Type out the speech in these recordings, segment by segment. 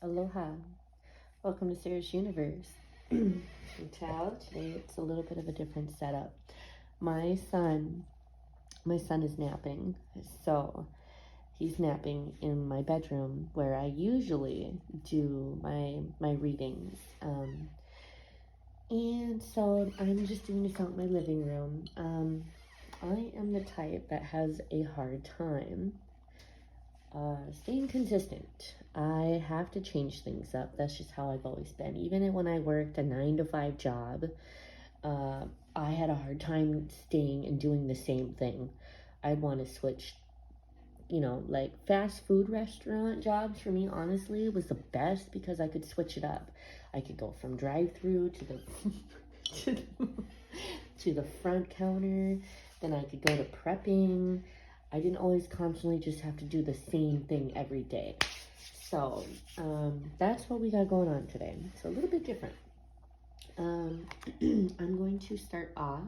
Aloha. Welcome to Sarah's Universe. Today it's a little bit of a different setup. My son is napping, so he's napping in my bedroom where I usually do my readings. And so I'm just doing this out in my living room. I am the type that has a hard time staying consistent. I have to change things up. That's just how I've always been. Even when I worked a 9-to-5 job, I had a hard time staying and doing the same thing. I'd want to switch, like fast food restaurant jobs for me, honestly, was the best because I could switch it up. I could go from drive-through to the to the front counter. Then I could go to prepping. I didn't always constantly just have to do the same thing every day. So that's what we got going on today. So a little bit different. I'm going to start off.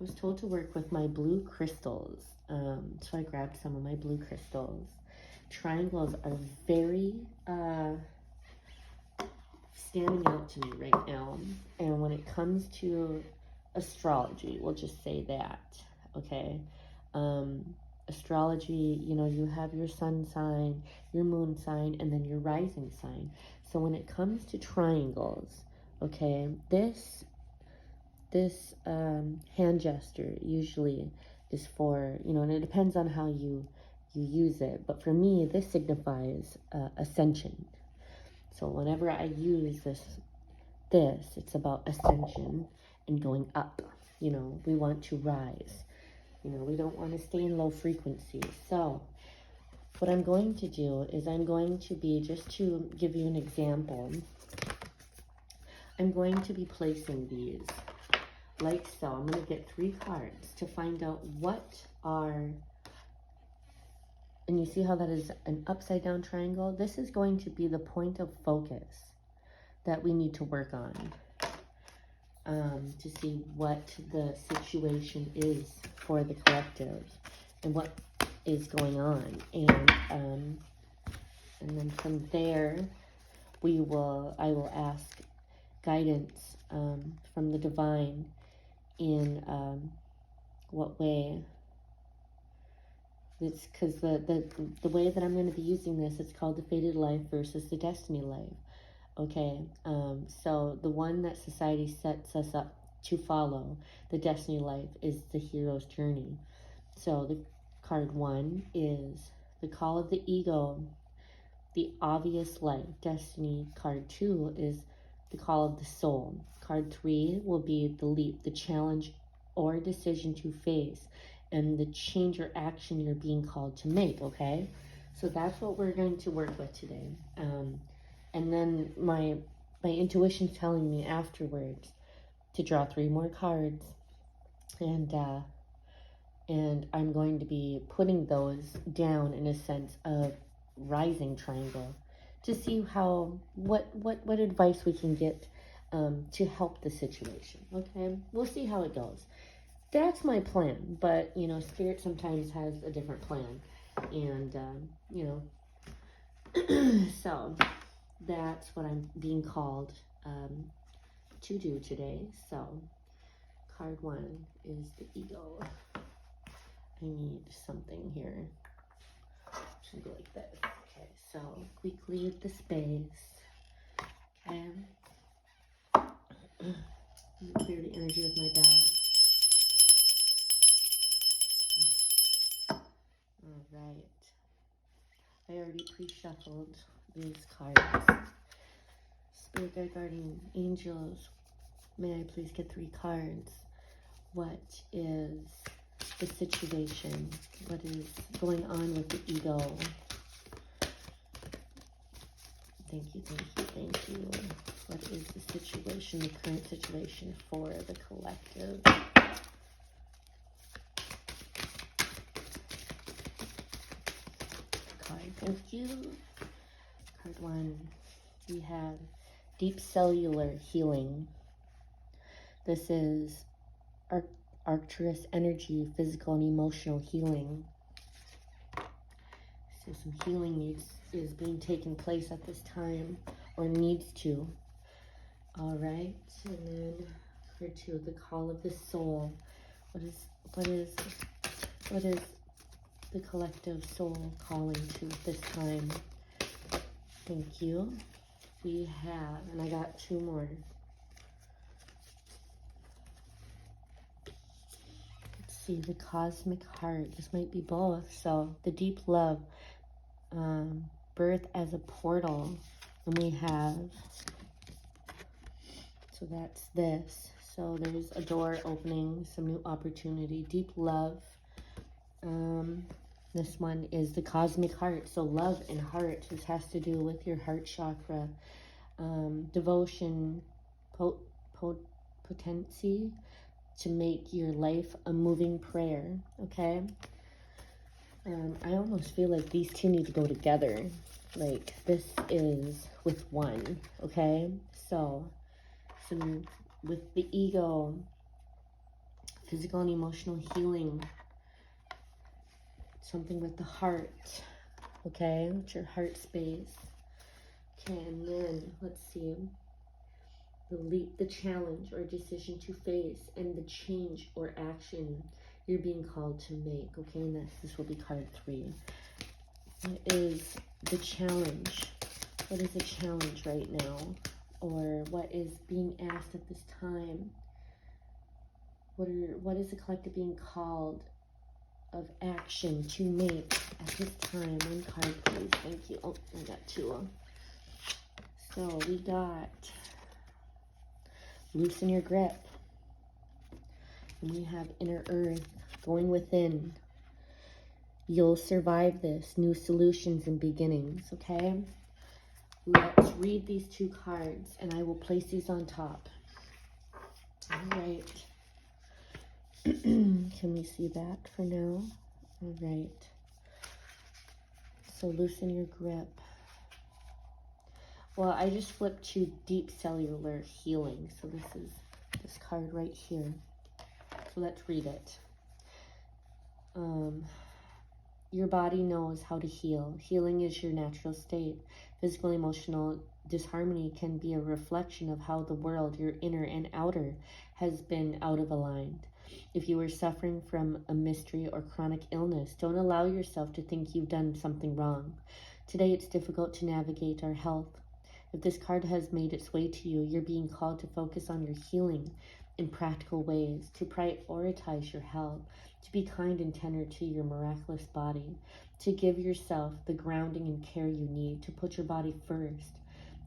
I was told to work with my blue crystals. So I grabbed some of my blue crystals. Triangles are very standing out to me right now. And when it comes to astrology, we'll just say that, okay? Astrology, you have your sun sign, your moon sign, and then your rising sign. So when it comes to triangles, okay, this hand gesture usually is for, and it depends on how you use it, but for me, this signifies ascension. So whenever I use this, it's about ascension and going up. We want to rise. We don't want to stay in low frequency. So what I'm going to do is I'm going to be, just to give you an example, I'm going to be placing these like so. I'm going to get 3 cards to find out what are, and you see how that is an upside down triangle? This is going to be the point of focus that we need to work on. To see what the situation is for the collective and what is going on, and then from there I will ask guidance from the divine in what way. It's because the way that I'm going to be using this, it's called the fated life versus the destiny life. Okay, so the one that society sets us up to follow, the destiny life, is the hero's journey. So the card 1 is the call of the ego, the obvious life, destiny. Card 2 is the call of the soul. Card 3 will be the leap, the challenge or decision to face, and the change or action you're being called to make, okay? So that's what we're going to work with today. And then my intuition's telling me afterwards to draw 3 more cards, and I'm going to be putting those down in a sense of rising triangle to see what advice we can get to help the situation. Okay, we'll see how it goes. That's my plan, but Spirit sometimes has a different plan, and so that's what I'm being called to do today. So card 1 is the ego. I need something here. Should go like this. Okay, so we cleared the space. Okay. Clear the energy of my bell. All right. I already pre-shuffled these cards. Spirit guide, guardian angels, may I please get 3 cards? What is the situation? What is going on with the ego? Thank you, thank you, thank you. What is the situation, the current situation for the collective? Card, thank you. Card 1, we have deep cellular healing. This is Arcturus energy, physical and emotional healing. This So some healing is being taken place at this time, or needs to. All right, and then for 2, the call of the soul. What is the collective soul calling to this time? Thank you. We have, and I got 2 more. Let's see, the cosmic heart. This might be both. So the deep love, birth as a portal, and we have. So that's this. So there's a door opening, some new opportunity, deep love. This one is the cosmic heart. So love and heart. This has to do with your heart chakra. Devotion, potency to make your life a moving prayer. Okay. I almost feel like these 2 need to go together. Like this is with one. Okay. So with the ego, physical and emotional healing, something with the heart, okay, it's your heart space. Okay, and then let's see, the leap, the challenge or decision to face, and the change or action you're being called to make. Okay, and this will be card 3. What is the challenge? What is the challenge right now? Or what is being asked at this time? What is the collective being called of action to make at this time? 1 card, please. Thank you. Oh, I got 2. So we got loosen your grip. And we have inner earth, going within. You'll survive this. New solutions and beginnings, okay? Let's read these 2 cards, and I will place these on top. All right. Can we see that for now? All right. So loosen your grip. Well, I just flipped to deep cellular healing. So this is this card right here. So let's read it. Your body knows how to heal. Healing is your natural state. Physical, emotional disharmony can be a reflection of how the world, your inner and outer, has been out of aligned. If you are suffering from a mystery or chronic illness, don't allow yourself to think you've done something wrong. Today, it's difficult to navigate our health. If this card has made its way to you, you're being called to focus on your healing in practical ways, to prioritize your health, to be kind and tender to your miraculous body, to give yourself the grounding and care you need, to put your body first,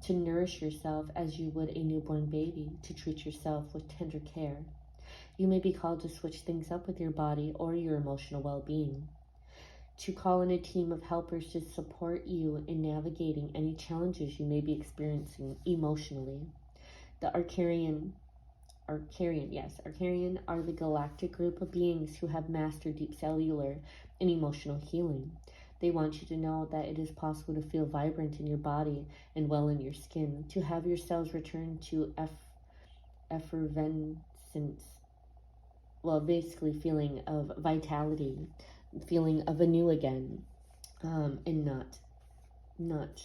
to nourish yourself as you would a newborn baby, to treat yourself with tender care. You may be called to switch things up with your body or your emotional well-being, to call in a team of helpers to support you in navigating any challenges you may be experiencing emotionally. The Arcarian are the galactic group of beings who have mastered deep cellular and emotional healing. They want you to know that it is possible to feel vibrant in your body and well in your skin, to have your cells return to effervescence, well, basically feeling of vitality, feeling of anew again, and not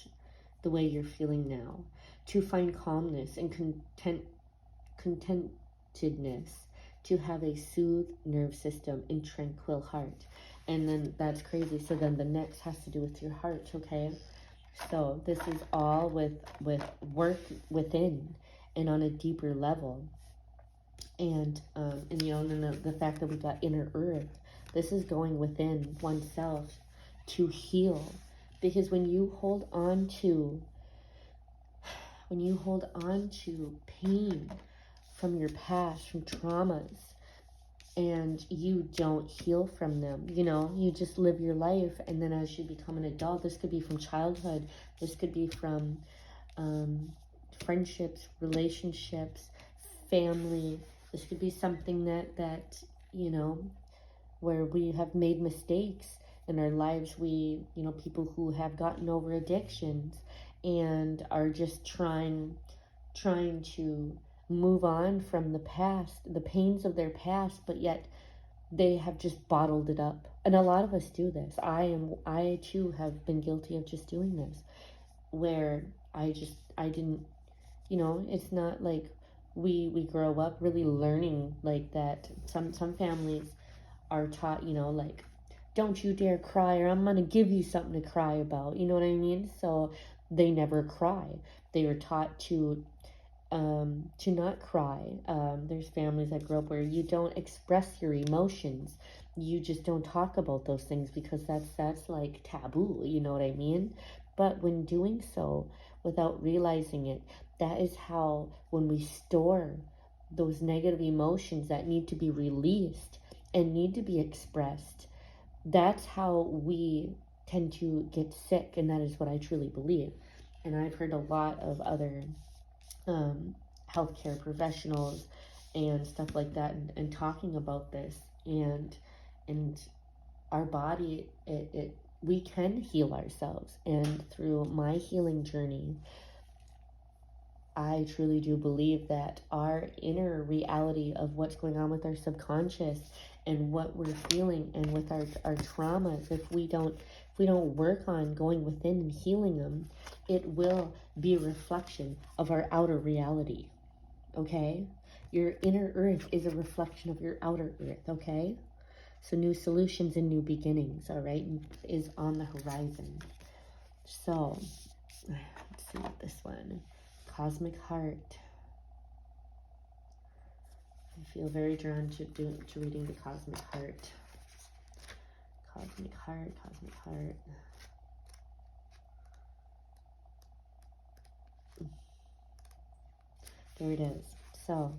the way you're feeling now, to find calmness and contentedness, to have a soothed nerve system and tranquil heart. And then that's crazy. So then the next has to do with your heart, okay? So this is all with work within and on a deeper level. And you know, and the fact that we got inner earth, this is going within oneself to heal. Because when you hold on to pain from your past, from traumas, and you don't heal from them, you know, you just live your life, and then as you become an adult, this could be from childhood, this could be from friendships, relationships, family, this could be something that you know, where we have made mistakes in our lives, we, you know, people who have gotten over addictions and are just trying to move on from the past, the pains of their past, but yet they have just bottled it up. And a lot of us do this. I too have been guilty of just doing this, where I didn't, it's not like we grow up really learning like that. Some families are taught, like, don't you dare cry, or I'm gonna give you something to cry about. You know what I mean? So they never cry. They were taught to not cry. There's families that grow up where you don't express your emotions. You just don't talk about those things because that's like taboo. You know what I mean? But when doing so without realizing it, that is how, when we store those negative emotions that need to be released and need to be expressed, that's how we tend to get sick. And that is what I truly believe. And I've heard a lot of other um, healthcare professionals and stuff like that, and talking about this, and our body, it we can heal ourselves. And through my healing journey, I truly do believe that our inner reality of what's going on with our subconscious and what we're feeling, and with our traumas, if we don't work on going within and healing them, it will be a reflection of our outer reality. Okay? Your inner earth is a reflection of your outer earth. Okay? So new solutions and new beginnings, all right, is on the horizon. So let's see what this one, Cosmic Heart. I feel very drawn to reading the Cosmic Heart. Cosmic Heart, Cosmic Heart. There it is. So,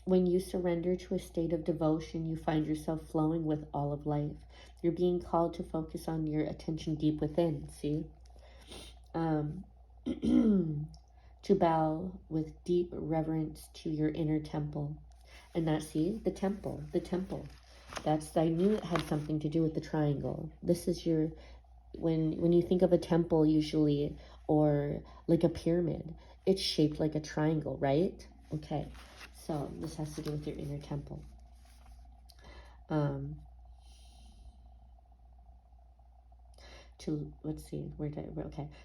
when you surrender to a state of devotion, you find yourself flowing with all of life. You're being called to focus on your attention deep within, see? To bow with deep reverence to your inner temple. And that, see, the temple. I knew it had something to do with the triangle. This is your, when you think of a temple usually, or like a pyramid, it's shaped like a triangle, right? Okay, so this has to do with your inner temple.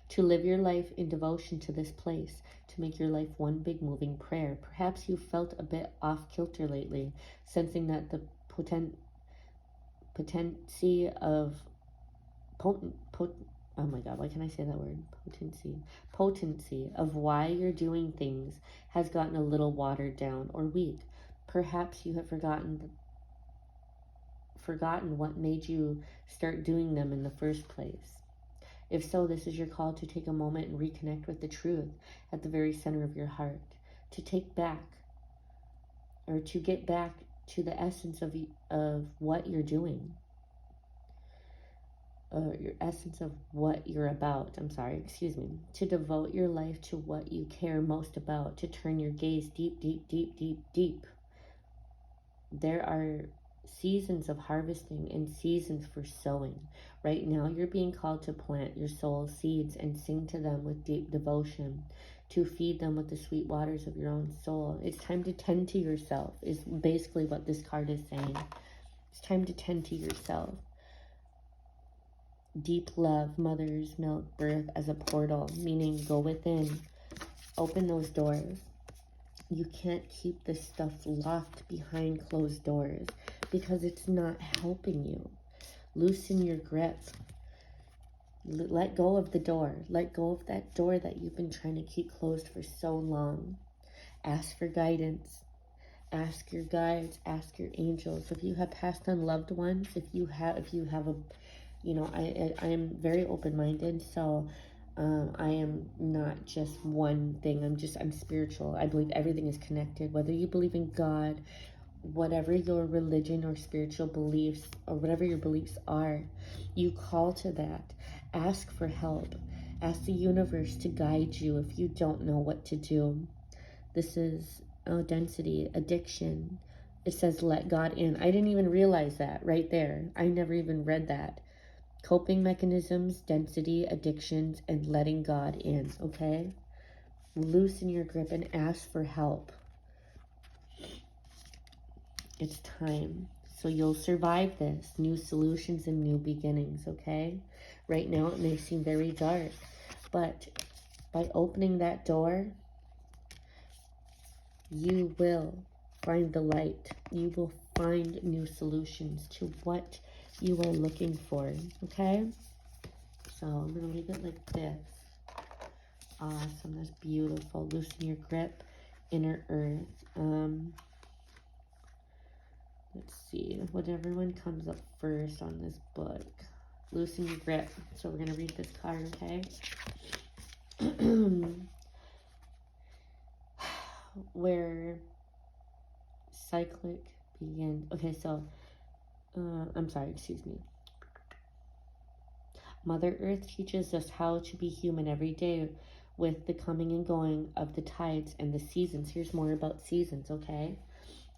To live your life in devotion to this place, to make your life one big moving prayer. Perhaps you felt a bit off kilter lately, sensing that the potency of oh my god, why can I say that word? Potency of why you're doing things has gotten a little watered down or weak. Perhaps you have forgotten what made you start doing them in the first place. If so, this is your call to take a moment and reconnect with the truth at the very center of your heart, to take back, or to get back to the essence of what you're doing, your essence of what you're about. To devote your life to what you care most about, to turn your gaze deep, deep, deep, deep, deep. There are seasons of harvesting and seasons for sowing. Right now, you're being called to plant your soul seeds and sing to them with deep devotion, to feed them with the sweet waters of your own soul. It's time to tend to yourself, is basically what this card is saying. It's time to tend to yourself. Deep love, mother's milk, birth as a portal, meaning go within, open those doors. You can't keep this stuff locked behind closed doors because it's not helping you. Loosen your grip. Let go of the door. Let go of that door that you've been trying to keep closed for so long. Ask for guidance. Ask your guides. Ask your angels. If you have passed on loved ones, if you have a, I am very open-minded, so I am not just one thing. I'm spiritual. I believe everything is connected. Whether you believe in God, whatever your religion or spiritual beliefs, or whatever your beliefs are, you call to that. Ask for help. Ask the universe to guide you if you don't know what to do. This is density, addiction. It says let God in. I didn't even realize that right there. I never even read that. Coping mechanisms, density, addictions, and letting God in, okay? Loosen your grip and ask for help. It's time. So you'll survive this. New solutions and new beginnings, okay? Right now it may seem very dark, but by opening that door, you will find the light. You will find new solutions to what you are looking for, okay? So I'm going to leave it like this. Awesome. That's beautiful. Loosen your grip, inner earth. Let's see. Whatever one comes up first on this book. Loosen your grip. So we're going to read this card, okay? Where cyclic begins. Okay, so, I'm sorry, excuse me. Mother Earth teaches us how to be human every day with the coming and going of the tides and the seasons. Here's more about seasons, okay?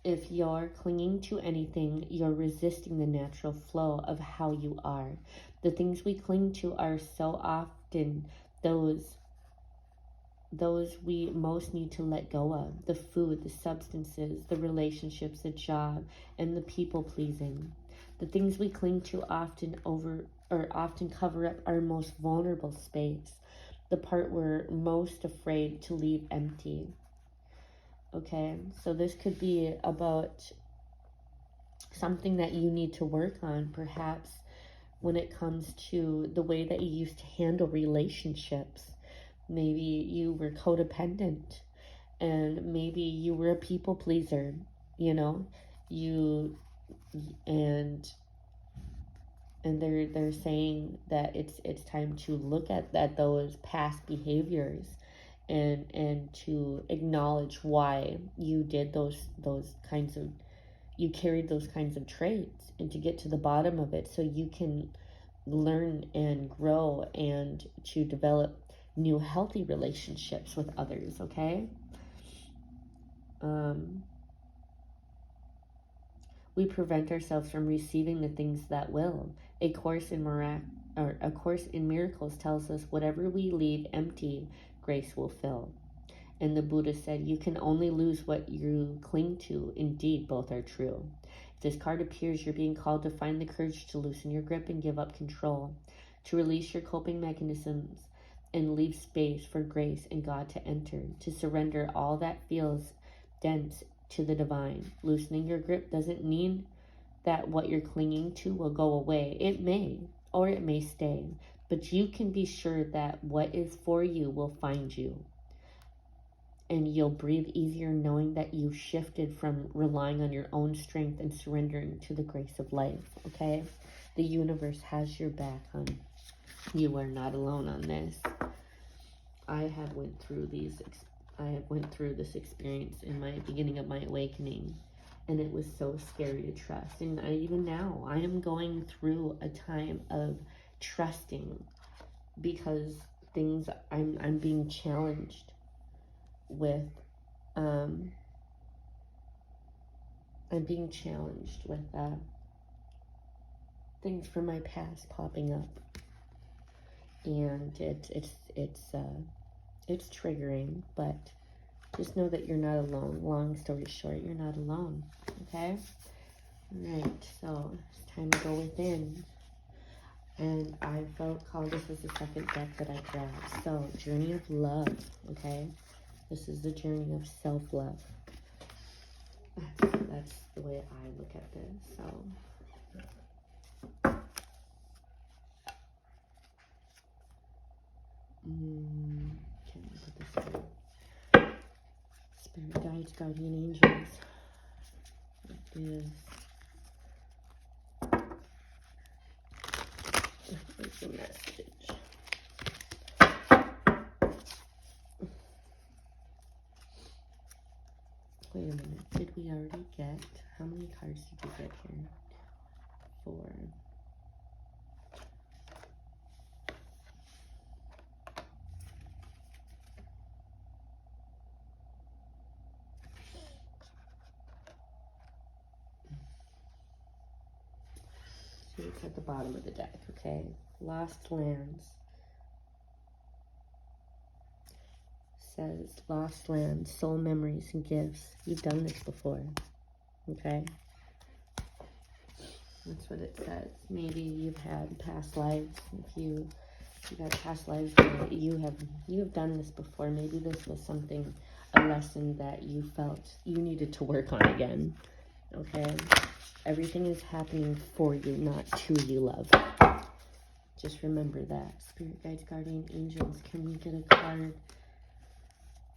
If you're clinging to anything, you're resisting the natural flow of how you are. The things we cling to are so often those we most need to let go of. The food, the substances, the relationships, the job, and the people pleasing. The things we cling to often cover up our most vulnerable space, the part we're most afraid to leave empty. Okay, so this could be about something that you need to work on, perhaps when it comes to the way that you used to handle relationships. Maybe you were codependent, and maybe you were a people pleaser, you know, and they're saying that it's time to look at those past behaviors and to acknowledge why you did you carried those kinds of traits, and to get to the bottom of it so you can learn and grow and to develop new healthy relationships with others, okay? We prevent ourselves from receiving the things that will. A course in Miracles tells us whatever we leave empty, grace will fill. And the Buddha said, you can only lose what you cling to. Indeed, both are true. If this card appears, you're being called to find the courage to loosen your grip and give up control, to release your coping mechanisms and leave space for grace and God to enter, to surrender all that feels dense to the divine. Loosening your grip doesn't mean that what you're clinging to will go away. It may, or it may stay, but you can be sure that what is for you will find you. And you'll breathe easier knowing that you've shifted from relying on your own strength and surrendering to the grace of life, okay? The universe has your back, hon. You are not alone on this. I have went through this experience in my beginning of my awakening, and it was so scary to trust. And even now, I am going through a time of trusting, because I'm being challenged with things from my past popping up, and it's triggering, but just know that you're not alone. Long story short, you're not alone, okay? All right, so it's time to go within. And I felt called, this is the second deck that I grabbed. So, Journey of Love, okay? This is the journey of self-love. That's the way I look at this, so. Can I put this in? Spirit guides, guardian angels. What is... What's the message? Wait a minute. Did we already get... How many cards did we get here? 4. So it's at the bottom of the deck, okay? Lost Lands. Says, lost lands, soul memories, and gifts. You've done this before, okay? That's what it says. Maybe you've had past lives. If you got past lives where you have done this before. Maybe this was something, a lesson that you felt you needed to work on again. Okay? Everything is happening for you, not to you, love. Just remember that. Spirit guides, guardian angels, can we get a card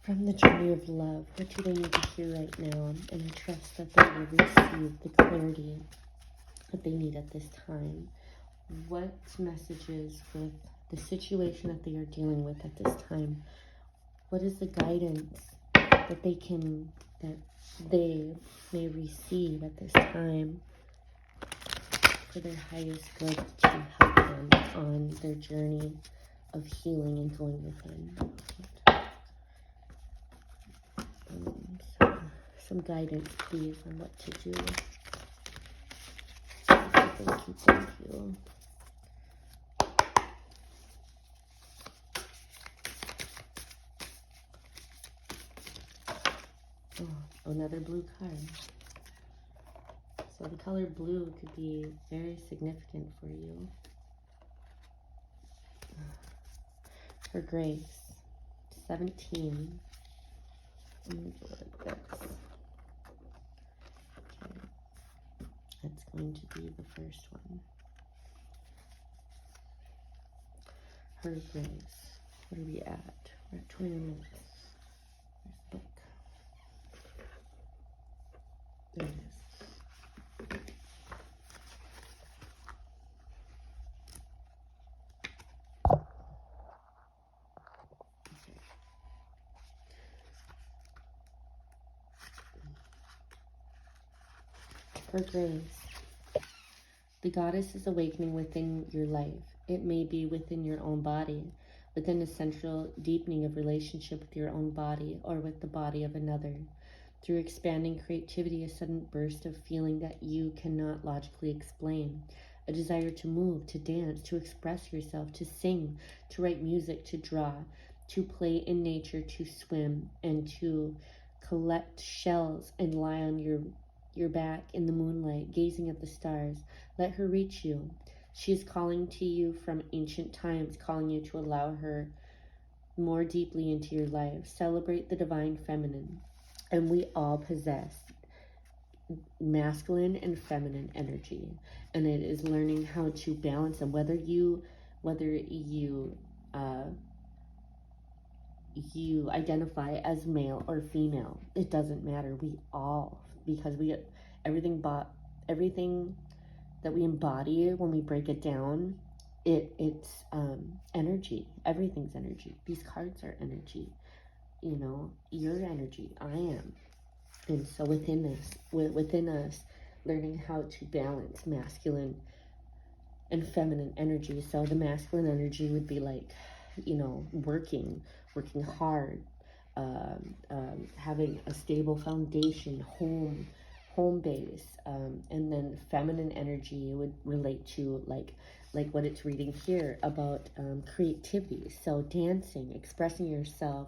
from the journey of love? What do they need to hear right now? And I trust that they will receive the clarity that they need at this time. What messages with the situation that they are dealing with at this time? What is the guidance that they may receive at this time for their highest good to help them on their journey of healing and going within? So, some guidance, please, on what to do. Thank you. Oh, another blue card. So the color blue could be very significant for you. For grace, 17. I'm going to go like this. Okay. That's going to be the first one. Her grace. What are we at? We're at 20 minutes. Where's the book? There it is. For grace, the goddess is awakening within your life. It may be within your own body, within a central deepening of relationship with your own body or with the body of another. Through expanding creativity, a sudden burst of feeling that you cannot logically explain. A desire to move, to dance, to express yourself, to sing, to write music, to draw, to play in nature, to swim, and to collect shells and lie on your back in the moonlight, gazing at the stars. Let her reach you. She is calling to you from ancient times, calling you to allow her more deeply into your life. Celebrate the divine feminine. And we all possess masculine and feminine energy. And it is learning how to balance them. Whether you identify as male or female, it doesn't matter. We all, because everything that we embody, when we break it down, it's energy. Everything's energy. These cards are energy. You know, your energy. I am. And so within us, learning how to balance masculine and feminine energy. So the masculine energy would be like, you know, working hard, having a stable foundation, home base, and then feminine energy would relate to like what it's reading here about creativity. So dancing, expressing yourself,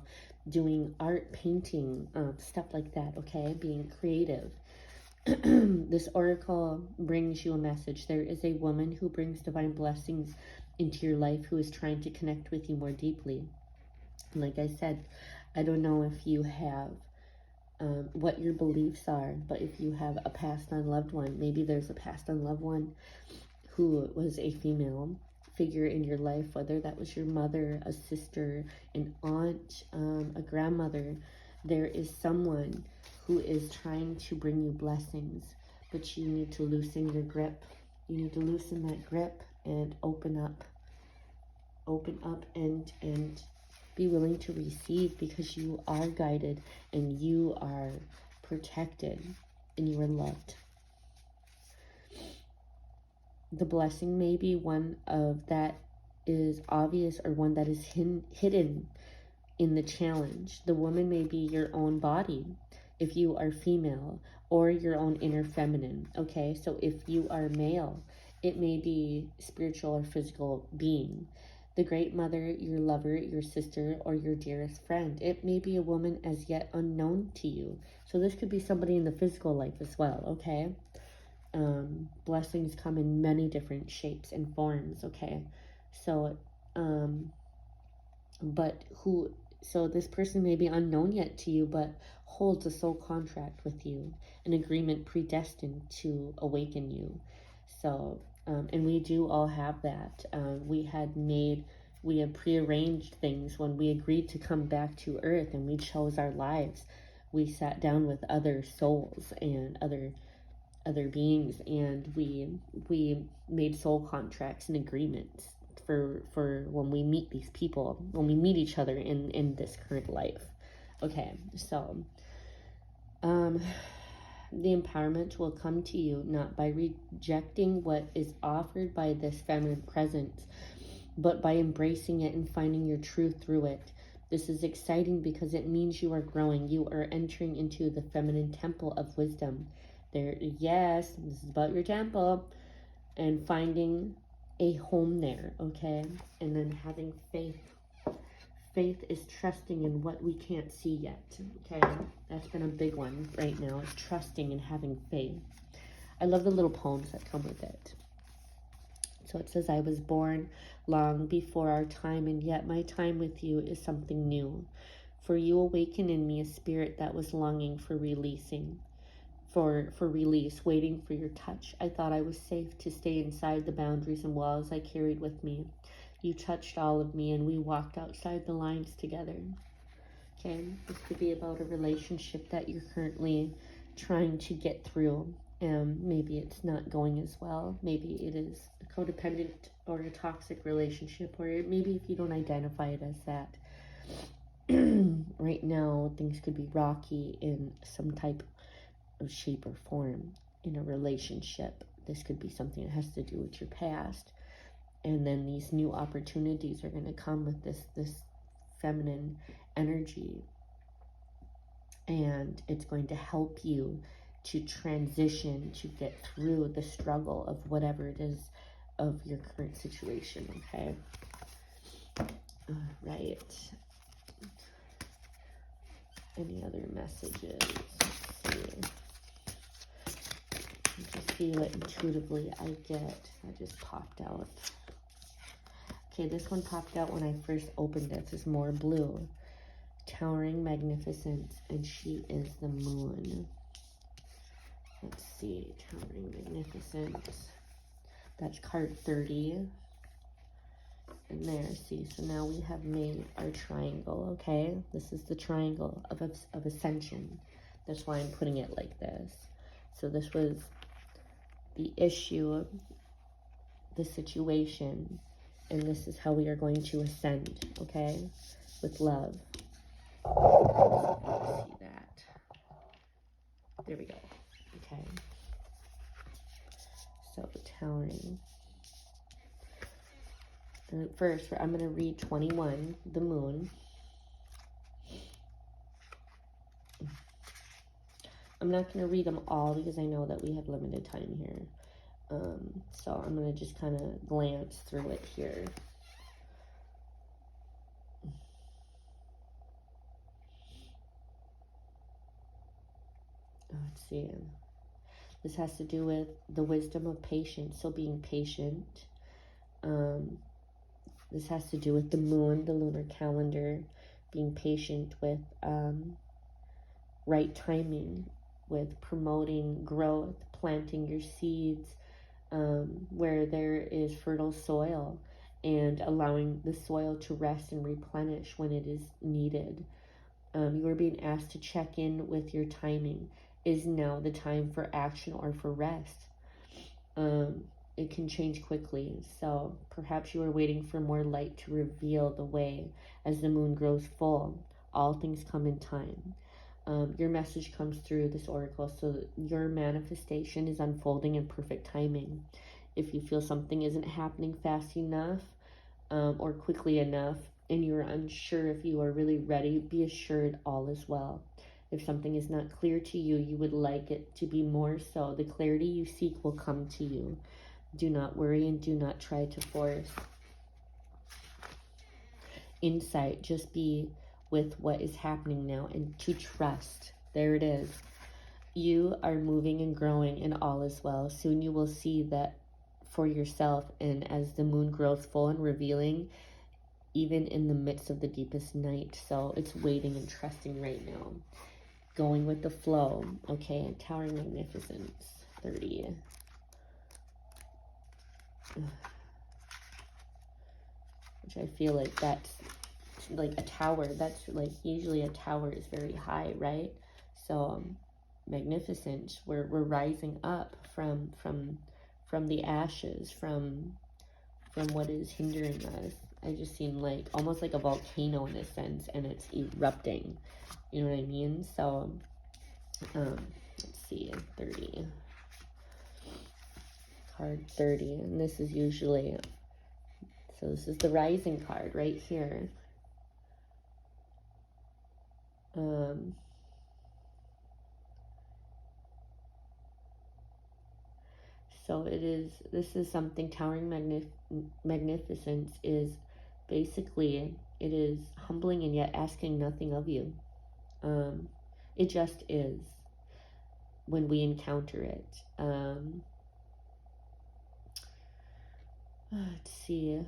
doing art, painting, stuff like that. Okay, being creative. This oracle brings you a message. There is a woman who brings divine blessings into your life who is trying to connect with you more deeply. Like I said, I don't know if you have what your beliefs are, but if you have a passed on loved one, maybe there's a passed on loved one who was a female figure in your life, whether that was your mother, a sister, an aunt, a grandmother. There is someone who is trying to bring you blessings, but you need to loosen your grip. You need to loosen that grip and open up and be willing to receive, because you are guided and you are protected and you are loved. The blessing may be one of that is obvious or one that is hidden in the challenge. The woman may be your own body if you are female, or your own inner feminine. Okay, so if you are male, it may be spiritual or physical being. The great mother, your lover, your sister, or your dearest friend. It may be a woman as yet unknown to you. So this could be somebody in the physical life as well, okay? Blessings come in many different shapes and forms, okay? So, but who, so this person may be unknown yet to you, but holds a soul contract with you, an agreement predestined to awaken you. So, and we do all have that. We had prearranged things when we agreed to come back to Earth and we chose our lives. We sat down with other souls and other beings, and we made soul contracts and agreements for when we meet these people, when we meet each other in this current life. Okay, so the empowerment will come to you not by rejecting what is offered by this feminine presence, but by embracing it and finding your truth through it. This is exciting because it means you are growing. You are entering into the feminine temple of wisdom. There, yes, this is about your temple, and finding a home there, okay? And then having faith. Faith is trusting in what we can't see yet, okay? That's been a big one right now, is trusting and having faith. I love the little poems that come with it. So it says, I was born long before our time, and yet my time with you is something new. For you awaken in me a spirit that was longing for releasing. For release, waiting for your touch. I thought I was safe to stay inside the boundaries and walls I carried with me. You touched all of me and we walked outside the lines together. Okay, this could be about a relationship that you're currently trying to get through. Maybe it's not going as well. Maybe it is a codependent or a toxic relationship, or maybe if you don't identify it as that. Right now, things could be rocky in some type of shape or form in a relationship. This could be something that has to do with your past, and then these new opportunities are going to come with this feminine energy, and it's going to help you to transition, to get through the struggle of whatever it is of your current situation. Okay, all right, any other messages? Let's see. Just feel it intuitively. I just popped out. Okay, this one popped out when I first opened it. It's more blue. Towering magnificence, and she is the moon. Let's see, towering magnificence. That's card 30. And there, see, so now we have made our triangle, okay? This is the triangle of ascension. That's why I'm putting it like this. So this was the issue, the situation, and this is how we are going to ascend, okay? With love. See that. There we go. Okay. So towering. And first, I'm going to read 21, the moon. I'm not going to read them all because I know that we have limited time here. So I'm going to just kind of glance through it here. Let's see. This has to do with the wisdom of patience. So being patient. This has to do with the moon, the lunar calendar, being patient with right timing, with promoting growth, planting your seeds where there is fertile soil, and allowing the soil to rest and replenish when it is needed. You are being asked to check in with your timing. Is now the time for action or for rest? It can change quickly, so perhaps you are waiting for more light to reveal the way. As the moon grows full, all things come in time. Your message comes through this oracle, so your manifestation is unfolding in perfect timing. If you feel something isn't happening fast enough or quickly enough, and you're unsure if you are really ready, be assured all is well. If something is not clear to you, you would like it to be more so. The clarity you seek will come to you. Do not worry and do not try to force insight. Just be with what is happening now and to trust. There it is. You are moving and growing, and all is well. Soon you will see that for yourself, and as the moon grows full and revealing, even in the midst of the deepest night. So it's waiting and trusting right now. Going with the flow. Okay, towering magnificence. 30. Which I feel like that's like a tower. That's like, usually a tower is very high, right? So magnificent. We're rising up from the ashes, from what is hindering us. I just seem like almost like a volcano in a sense, and it's erupting. You know what I mean? So let's see, 30. Card 30, and this is usually, so this is the rising card right here. So it is, this is something, towering magnificence is basically, it is humbling and yet asking nothing of you. It just is when we encounter it. Let's see,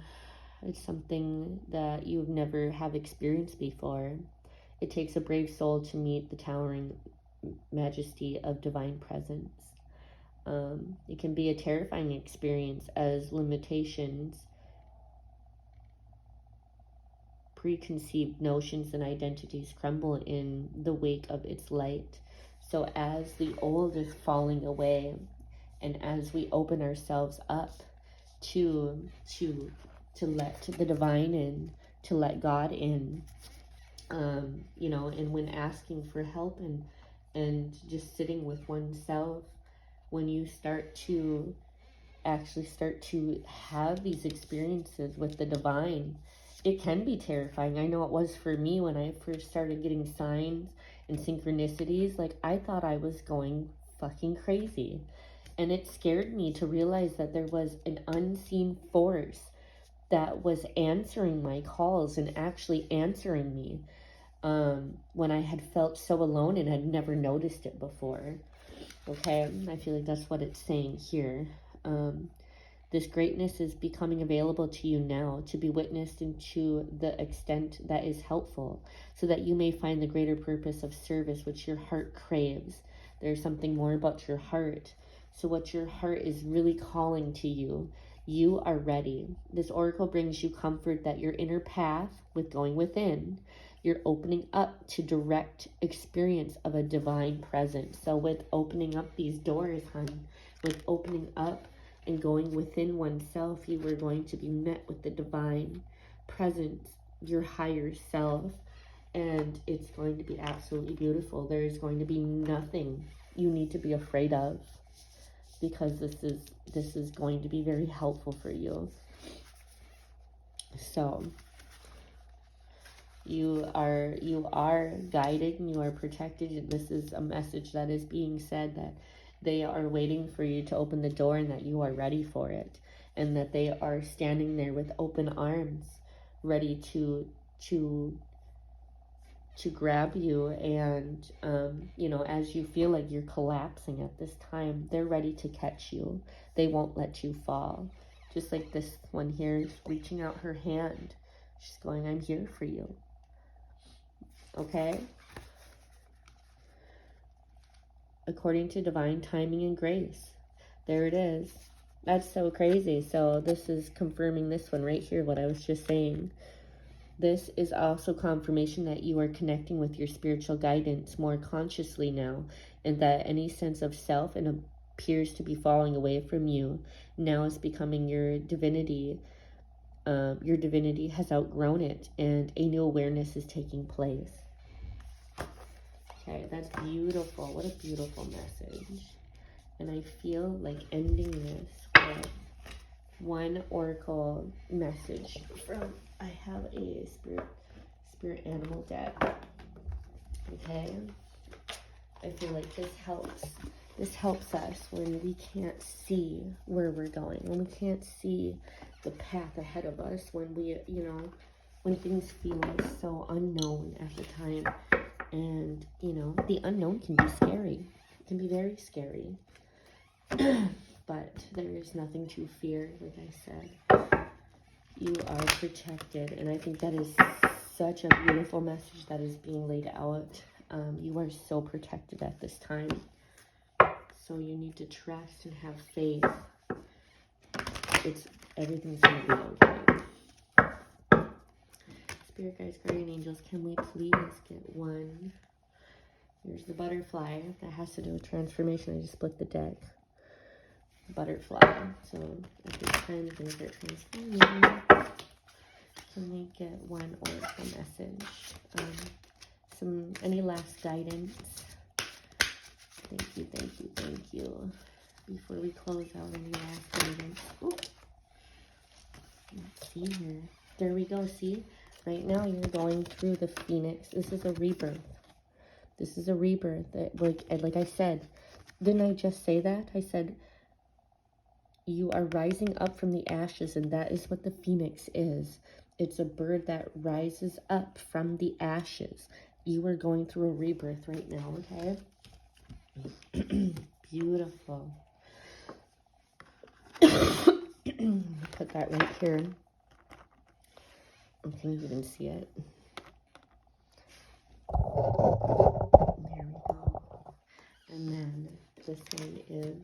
it's something that you've never have experienced before. It takes a brave soul to meet the towering majesty of divine presence. It can be a terrifying experience as limitations, preconceived notions, and identities crumble in the wake of its light. So as the old is falling away, and as we open ourselves up to let the divine in, to let God in, you know, and when asking for help and just sitting with oneself, when you start to have these experiences with the divine, it can be terrifying. I know it was for me when I first started getting signs and synchronicities. Like, I thought I was going fucking crazy. And it scared me to realize that there was an unseen force that was answering my calls and actually answering me, when I had felt so alone and had never noticed it before. Okay, I feel like that's what it's saying here. This greatness is becoming available to you now, to be witnessed and to the extent that is helpful, so that you may find the greater purpose of service which your heart craves. There's something more about your heart. So what your heart is really calling to you, you are ready. This oracle brings you comfort that your inner path with going within, you're opening up to direct experience of a divine presence. So with opening up these doors, hon, with opening up and going within oneself, you are going to be met with the divine presence, your higher self, and it's going to be absolutely beautiful. There is going to be nothing you need to be afraid of, because this is going to be very helpful for you. So you are guided and you are protected. And this is a message that is being said, that they are waiting for you to open the door and that you are ready for it, and that they are standing there with open arms, ready to grab you. And you know, as you feel like you're collapsing at this time, they're ready to catch you. They won't let you fall. Just like this one here is reaching out her hand. She's going, I'm here for you. Okay? According to divine timing and grace. There it is. That's so crazy. So this is confirming this one right here, what I was just saying. This is also confirmation that you are connecting with your spiritual guidance more consciously now, and that any sense of self and appears to be falling away from you now is becoming your divinity. Your divinity has outgrown it, and a new awareness is taking place. Okay, that's beautiful. What a beautiful message. And I feel like ending this with one oracle message from, I have a spirit animal deck. Okay, I feel like this helps us when we can't see where we're going, when we can't see the path ahead of us, when we, you know, when things feel so unknown at the time. And, you know, the unknown can be scary. It can be very scary, but there is nothing to fear. Like I said, you are protected, and I think that is such a beautiful message that is being laid out. You are so protected at this time, so you need to trust and have faith. Everything's gonna be okay. Spirit guides, guardian angels, can we please get one? Here's the butterfly. That has to do with transformation. I just split the deck. Butterfly. So at this time, things are transforming. Can we get one oracle message? Any last guidance? Thank you, thank you, thank you. Before we close out, any last guidance? Ooh. Let's see here. There we go. See, right now you're going through the Phoenix. This is a rebirth. This is a rebirth. Like I said, didn't I just say that? I said you are rising up from the ashes, and that is what the Phoenix is. It's a bird that rises up from the ashes. You are going through a rebirth right now, okay? Beautiful. Put that right here. I can even see it. There we go. And then this one is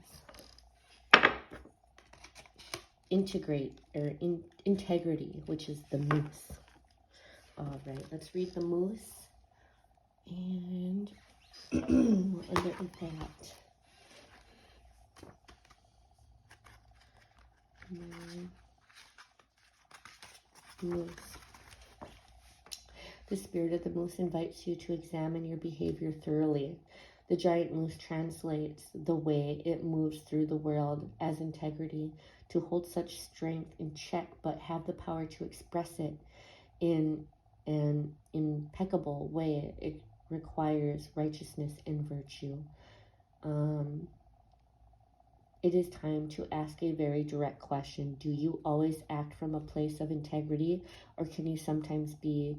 integrity, which is the moose. All right, let's read the moose. And we'll end it with that. Moose. The spirit of the moose invites you to examine your behavior thoroughly. The giant moose translates the way it moves through the world as integrity, to hold such strength in check, but have the power to express it in an impeccable way. It requires righteousness and virtue. It is time to ask a very direct question. Do you always act from a place of integrity, or can you sometimes be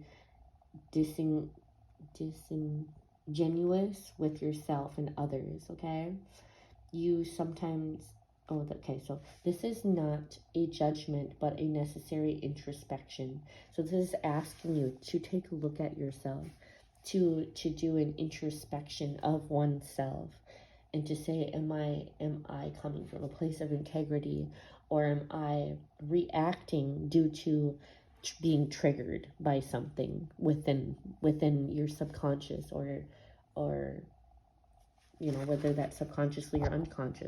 disingenuous with yourself and others? Okay, you sometimes so this is not a judgment but a necessary introspection. So this is asking you to take a look at yourself, to do an introspection of oneself, and to say, am I coming from a place of integrity, or am I reacting due to being triggered by something within your subconscious, or you know, whether that's subconsciously or unconscious.